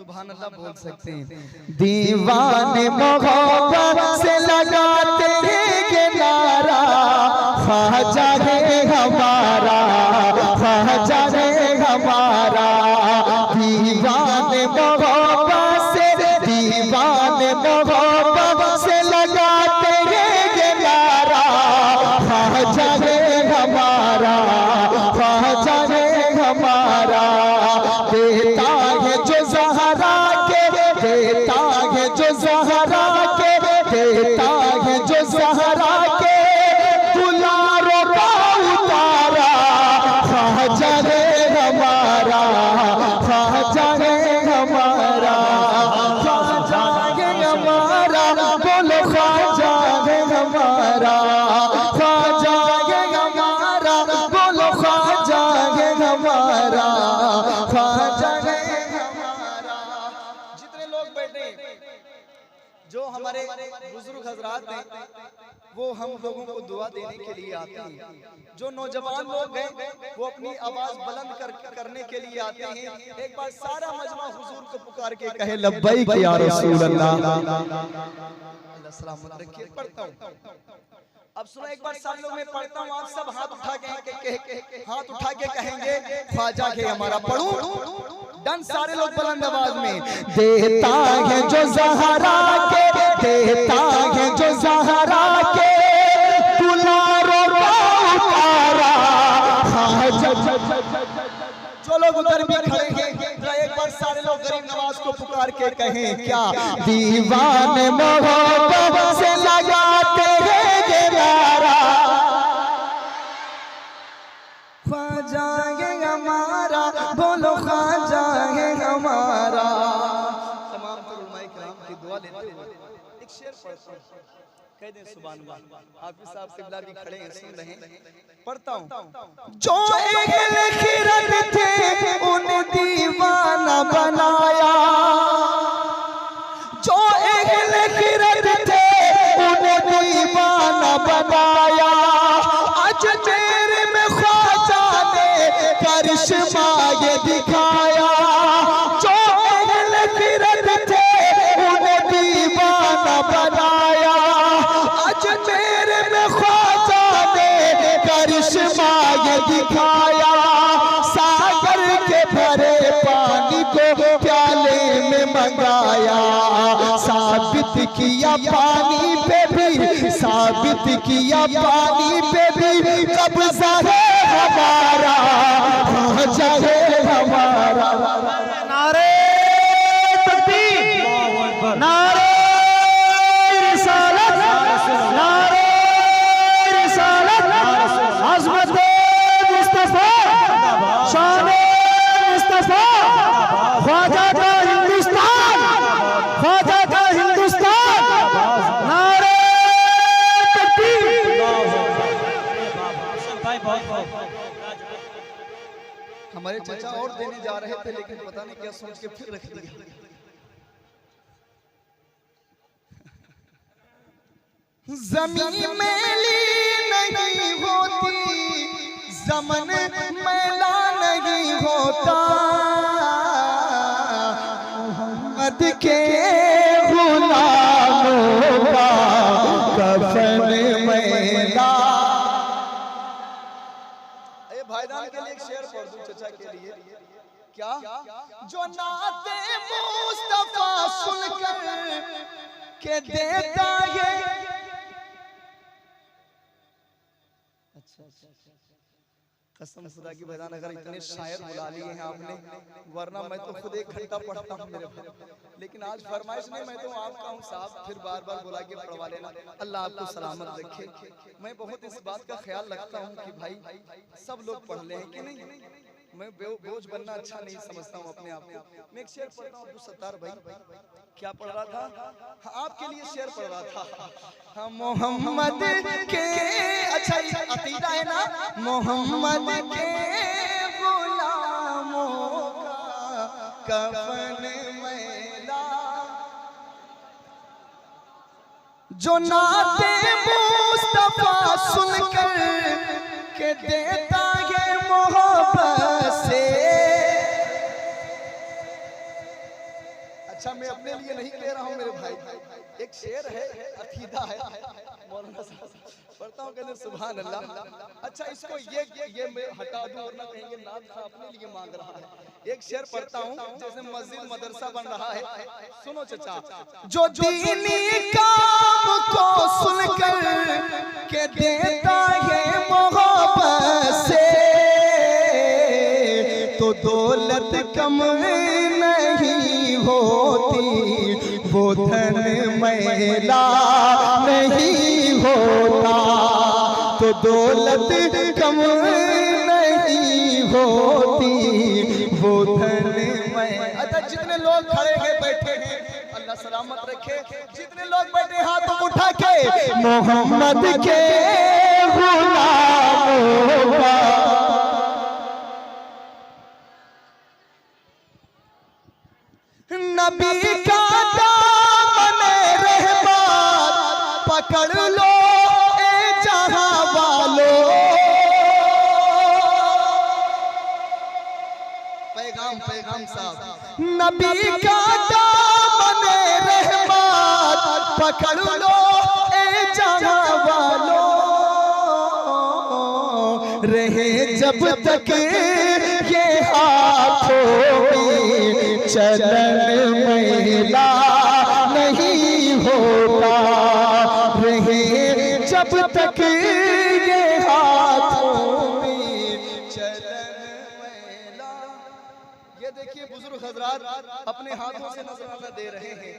सुभान अल्लाह बोल सकते हैं। दीवाने मोहब्बत से लगाते हैं नारा, ख्वाजा है हमारा, ख्वाजा है हमारा। दीवाने मोहब्बत से, दीवाने मोहब्बत से लगाते हैं नारा, ख्वाजा है हमारा, ख्वाजा है हमारा। देता है जो ज़हरा के, देता है जो ज़हरा के, देता है जो ज़हरा के, दुलारों का उतारा, ख्वाजा है हमारा, ख्वाजा है हमारा, ख्वाजा है हमारा। बोलो ख्वाजा है हमारा, ख्वाजा है हमारा। बोलो ख्वाजा है हमारा, ख्वाजा है हमारा। जितने लोग बैठे, जो हमारे बुजुर्ग हजरात हैं, वो हम लोगों को दुआ देने के लिए आते हैं। जो नौजवान लोग हैं, वो अपनी आवाज बुलंद करने के लिए आते हैं। एक बार सारा मजमा हुजूर को पुकार के कहे लब्बैक या रसूल अल्लाह। अल्लाह सलामत रखे। पढ़ता हूँ, अब सुनो एक बार सारे लोग मैं पढ़ता हूँ, आप सब हाथ उठा के हाथ उठा के कहेंगे ख्वाजा के हमारा। पढ़ूं डन, सारे लोग बुलंद आवाज में। देता है जो ज़हरा के, देता है जो ज़हरा के, दुलारों का उतारा, ख्वाजा। जो लोग उधर भी खड़े हैं, एक बार सारे लोग गरीब नवाज को पुकार के कहें क्या? दीवाने मोहब्बत से लगाते हैं नारा, ख्वाजा है हमारा। बोलो ख्वाजा है हमारा। तमाम उलमाए किराम की दुआ लेते हुए एक शेर पढ़ता हूं, कह दें सुभान अल्लाह। हाफिज साहब किबला भी खड़े हैं, सुन रहे हैं। पढ़ता हूं। जो अहले खिरत थे उन्हें दीवाना बनाया, जो अहले खिरत थे उन्हें दीवाना बनाया। आज तेरे में ख्वाजा ने करिश्मा ये दिखाया। जो अहले खिरत थे उन्हें दीवाना बनाया। आज तेरे में ख्वाजा ने करिश्मा ये दिखाया। सागर के भरे पानी को प्याले में मंगाया। साबित किया पानी पे भी, साबित किया पानी पे भी कब्जा है हमारा, ख्वाजा है हमारा। नारे तकबीर, नारे रिसालत, नारे रिसालत, अज़मत मुस्तफा, शान मुस्तफा, ख्वाजा का हिंदुस्तान, ख्वाजा का हिंदुस्तान। नारे तकबीर। हमारे चाचा और देने जा रहे थे, लेकिन पता नहीं क्या सोच के फिर रख दिया। ज़मीन मैली नहीं होती, ज़मन मैला नहीं होता। मोहम्मद के गुलामों का कफन मैला। भाईजान के लिए एक शेर पढ़ दूं, चचा के लिए। क्या? जो नाते मुस्तफा सुनकर के देता है। कसम खुदा की भाईजान, अगर इतने शायर बुला लिए हैं आपने, वरना मैं तो खुद 1 घंटा पढ़ता हूँ मेरे भाई। लेकिन आज फरमाइश नहीं, मैं तो आपका हूँ साहब, फिर बार बार बुला के पढ़वा लेना। अल्लाह आपको सलामत रखे। मैं बहुत इस बात का ख्याल रखता हूँ कि भाई सब लोग पढ़ ले हैं कि नहीं। मैं बोझ बनना अच्छा नहीं समझता हूँ अपने आप को। मैं एक शेर पढ़ता हूँ। अब्दुल सत्तार भाई क्या पढ़ रहा था? हाँ, आपके लिए शेर पढ़ रहा था। हाँ, मोहम्मद के, अच्छा अकीदा है ना, मोहम्मद के गुलामों का कफन मैला। जो नाते मुस्तफा सुनकर के देता है मोहब्बत से, अपने लिए नहीं कह रहा हूँ मेरे भाई, एक शेर है, अकीदा है, मौलाना साहब पढ़ता हूँ, कहते सुभान अल्लाह। अच्छा इसको ये मैं हटा दूं वरना कहेंगे नाथ खां अपने लिए मांग रहा है। एक शेर पढ़ता हूँ, जैसे मस्जिद मदरसा बन रहा है, सुनो चचा। जो दीनी काम को सुनकर के देता है मोहब्बत से, तो दौलत कम नहीं होती, वो धन मैला नहीं होता, तो दौलत कम नहीं होती, वो धन मैं। अच्छा जितने लोग खड़े हैं बैठे हैं अल्लाह सलामत रखे, जितने लोग बैठे हाथ उठा के मोहम्मद के गुलामों का नबी का दामन रहमत पकड़ लो ए जहां वालों। पैगाम साहब, नबी का दामन रहमत पकड़ लो ए जहां वालों, रहे जब तक ये हाथों में चलन मैला नहीं होता, रहे जब तक ये हाथों में चलन मैला। ये देखिए बुजुर्ग हजरात अपने हाथों से नजराना दे रहे हैं।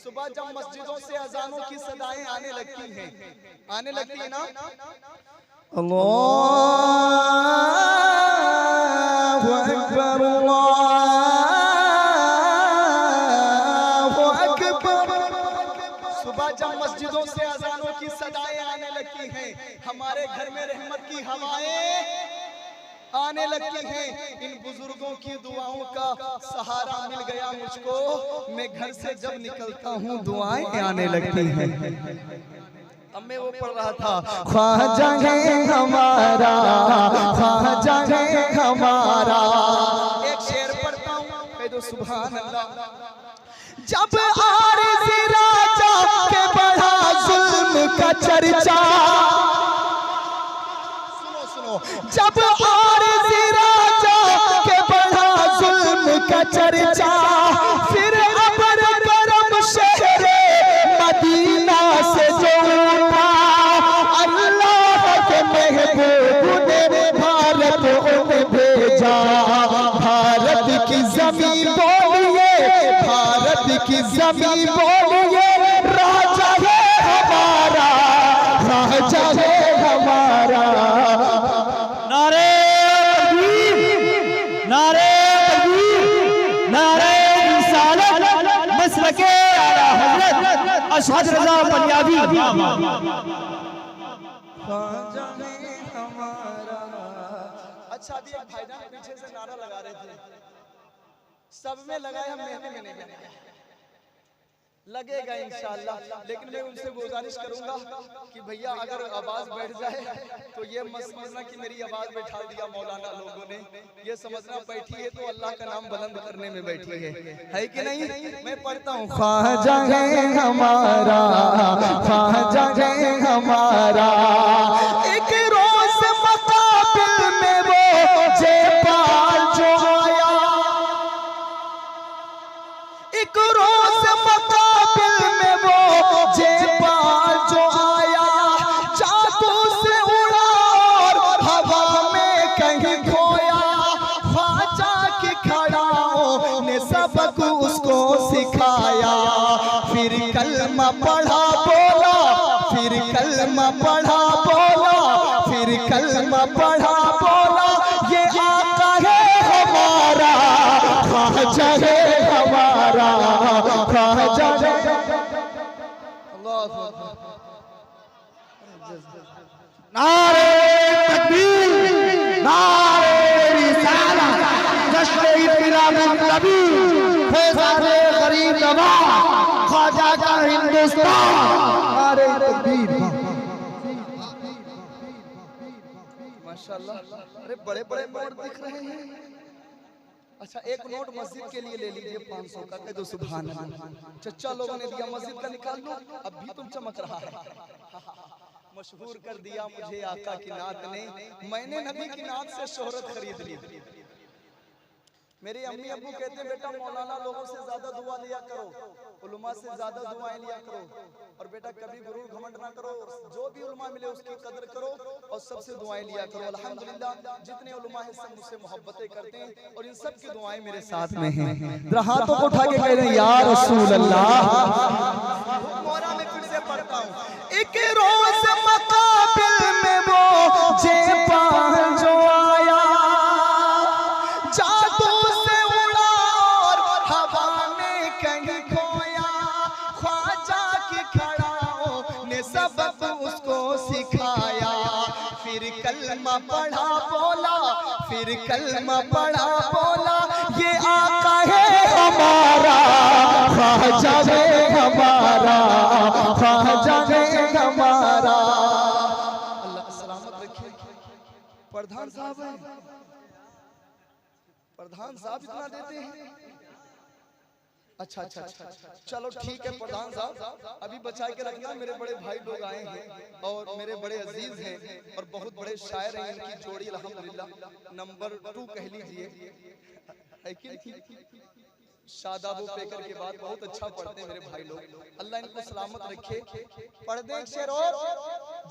सुबह जब मस्जिदों से अजानों की सदाएं आने लगती हैं, आने लगती है ना, अल्लाहु अकबर अल्लाहु अकबर। सुबह जब मस्जिदों से अजानों की सदाएं आने लगती हैं, हमारे घर में रहमत की हवाएं आने लगती हैं। इन बुजुर्गों की दुआओं का सहारा मिल गया मुझको, मैं घर से जब निकलता हूँ दुआएं आने लगती हैं। अब मैं वो पढ़ रहा था, ख्वाजा है हमारा, ख्वाजा है हमारा। एक शेर पढ़ता हूँ, कह दो सुभान अल्लाह। जब आरज़ी राजा के बढ़ा जुल्म का चर्चा, सुनो सुनो, जब आरज़ी राजा के बढ़ा जुल्म का चर्चा, फिर अबर करम शहर मदीना से जो उठा, अल्लाह के महबूब ने भारत उन्हें भेजा। भारत की जमीन बोलिए, भारत की जमीन बोलिए, राजा है हमारा, राजा है हमारा। नारे तकबीर, नारे तकबीर, नारे रिसालत, मसलके आला हज़रत अशहद रज़ा पंजाबी। अच्छा अभी एक भाईजान पीछे से नारा लगा रहे थे, सब में लगाया, मेहंदी में नहीं लगाया। लगेगा इंशाअल्लाह, लेकिन मैं उनसे गुजारिश करूंगा कि भैया अगर आवाज बैठ जाए तो ये मत समझना कि मेरी आवाज बैठा दिया मौलाना लोगों ने, ये समझना बैठी है तो अल्लाह का नाम बुलंद करने में बैठी है कि नहीं। मैं पढ़ता हूँ, ख्वाजा है हमारा, ख्वाजा है हमारा, एक रोज मकाबिल में वो जयपाल जो आया, एक रोज मकाबिल में वो जयपाल जो आया, जादू से उड़ा और हवा में कहीं खोया। ख्वाजा की खड़ाओं ने सबक उसको सिखाया, फिर कलमा पढ़ा बोला, फिर कलमा पढ़ा बोला, फिर कलमा पढ़ा बोला, ये आका है हमारा, ख्वाजा है हमारा, ख्वाजा है। नारे तकबीर, नारे रिसालत, जश्न इत्तिलाम नबी, फैज़ाने गरीब नवाज, ख्वाजा का हिंदुस्तान। नारे तकबीर। माशाल्लाह, अरे बड़े बड़े मोड़ दिख रहे हैं। अच्छा एक नोट मस्जिद के लिए ले लीजिए 500 का, कह दो सुभान अल्लाह। चचा लोगों ने दिया, मस्जिद का निकाल लो, अब भी तुम चमक रहा है। मशहूर कर दिया मुझे आका की नात ने, मैंने नबी की नात से शोहरत खरीद ली। मेरे अम्मी अब्बू कहते हैं बेटा मौलाना लोगों से ज्यादा दुआ लिया करो, उलमा से ज्यादा दुआएं लिया करो, और बेटा कभी गुरूर घमंड ना करो, जो भी उलमा मिले उसकी कदर करो और सबसे दुआएं लिया करो। अल्हम्दुलिल्लाह जितने उलमा हैं सब मुझसे मोहब्बतें करते हैं और इन सब की दुआएं मेरे साथ में हैं। जरा हाथों को उठा के कह रहे हैं या रसूल अल्लाह। मोरा में फिर से पढ़ता हूँ, एक रोज मकाबिल में वो जे पान जो आया, जादू से उड़ा और हवा में कहीं खोया, ख्वाजा की खड़ाओं ने सबक उसको सिखाया। फिर कलमा पढ़ा बोला, फिर कलमा पढ़ा बोला, ये आका है हमारा, ख्वाजा है हमारा, ख्वाजा है हमारा। अल्लाह सलामत रखे। प्रधान साहब है, प्रधान साहब इतना देते हैं। अच्छा अच्छा अच्छा, चलो ठीक है प्रधान साहब, अभी बचा के रखना। मेरे बड़े भाई लोग आए हैं और मेरे बड़े अजीज हैं और बहुत बड़े शायर हैं। इनकी जोड़ी अल्हम्दुलिल्लाह नंबर 2 कह लीजिए। शादाबो पेकर के बाद बहुत अच्छा पढ़ते हैं मेरे भाई लोग, अल्लाह इनको सलामत रखे। पढ़ दे एक शेर और,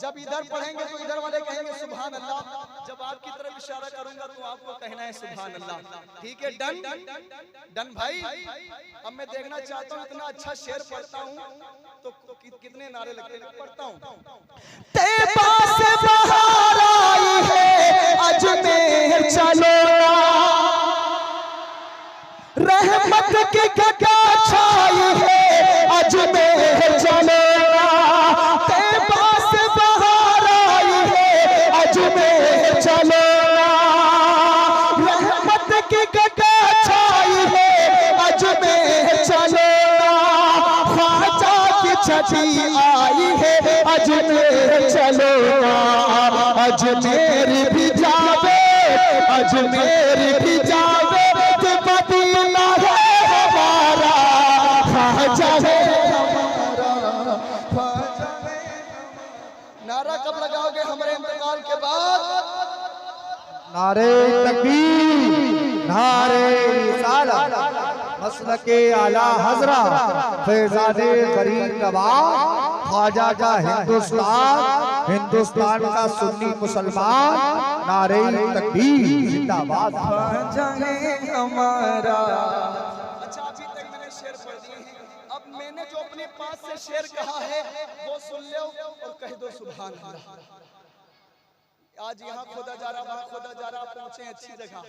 जब इधर पढ़ेंगे तो इधर वाले कहेंगे सुभान अल्लाह, जब आपकी तरफ इशारा करूंगा तो आपको कहना है सुभान अल्लाह। ठीक है, डन डन भाई। अब मैं देखना चाहता हूँ इतना अच्छा शेर पढ़ता हूँ तो कितने नारे लगते हैं। पढ़ता हूँ, तैबा से बहार आई है अजमेर चलो, रहमत की गदा छाई है अजमेर चलो, तैबा से बहार आई है अजमेर चलो, रहमत की गदा छाई है अजमेर चलो, ख्वाजा की छठी आई है अजमेर चलो, अजमेर भी जावे, अजमेर भी जावे, मदीना है हमारा, ख्वाजा है हमारा, ख्वाजा है हमारा। नारा कब लगाओगे हमारे इंतकाल के बाद? नारे तकबीर, नारे रिसालत, मसलके आला हजरा, फैज़ाने गरीब नवाज, ख्वाजा का हिंदुस्तान, हिंदुस्तान का सुन्नी मुसलमान, नारे तकबीर जिंदाबाद, ख्वाजा है हमारा। अच्छा अभी तक मैंने शेर पढ़ दिए हैं, अब मैंने जो अपने पास से शेर कहा है वो सुन लो और कह दो सुभान अल्लाह। आज यहाँ खोदा जा रहा, वहाँ खोदा जा रहा, पहुंचे अच्छी जगह।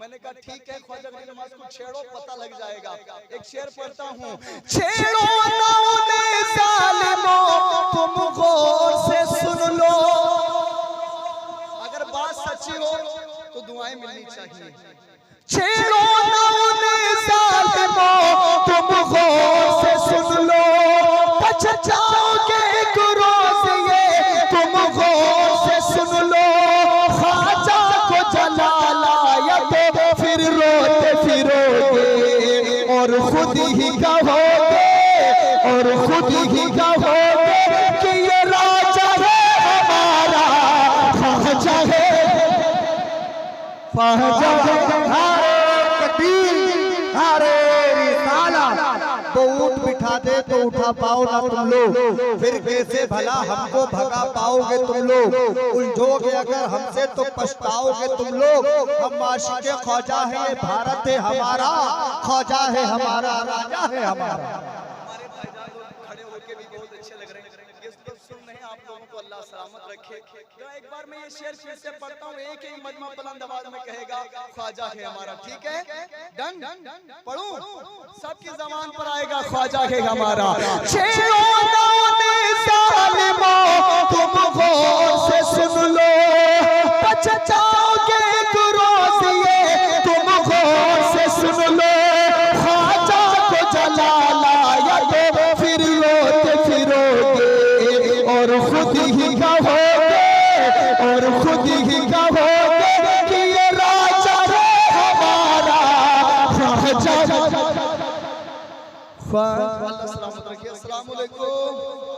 मैंने कहा ठीक है ख्वाजा की नमाज को छेड़ो, पता लग जाएगा। एक शेर पढ़ता हूँ, छेड़ो ना उन्हें जालिमों, तुम गौर से सुन लो, अगर बात सच्ची हो तो दुआएं मिलनी चाहिए। छेड़ो ना उन्हें जालिमों, तुम गौर से सुन लो, बच जाओगे एक रोज ये, तुम गौर से सुन लो, ख्वाजा को जला लाया तो फिर रोते फिरोगे और खुद ही कहोगे, और खुद ही कहोगे कि ये राजा है हमारा, ख्वाजा है, ख्वाजा है। तो ऊँट बिठा दे तो उठा पाओ ना तुम लोग, फिर कैसे भला हमको भगा पाओगे तुम लोग, उलझोगे अगर हमसे तो पछताओगे तुम लोग। हम आशिक़े ख्वाजा है, ये भारत है हमारा, ख्वाजा है हमारा, राजा है हमारा। हमारे भाईजान लोग खड़े होके भी बहुत अच्छे लग रहे हैं, ये सब सुन रहे हैं। आप लोगों को अल्लाह सलामत रखे। तो एक बार मैं ये शेर फिर से पढ़ता हूँ, एक ही मजमा बुलंद आवाज में कहेगा ख्वाजा है हमारा। ठीक है, डन पढ़ूं, सबकी ज़बान पर आएगा ख्वाजा है हमारा। छेड़ो ना उन्हें जालिमों, तुम गौर से सुन लो, बच जाओगे एक रोज ये, तुम गौर से सुन लो, ख्वाजा को जला लाया तो फिर रोते फिरोगे और खुद ही कहोगे, और खुद ही कहोगे कि ये राजा है हमारा, ख्वाजा अल्लाह सलामत रखिए। अस्सलाम वालेकुम।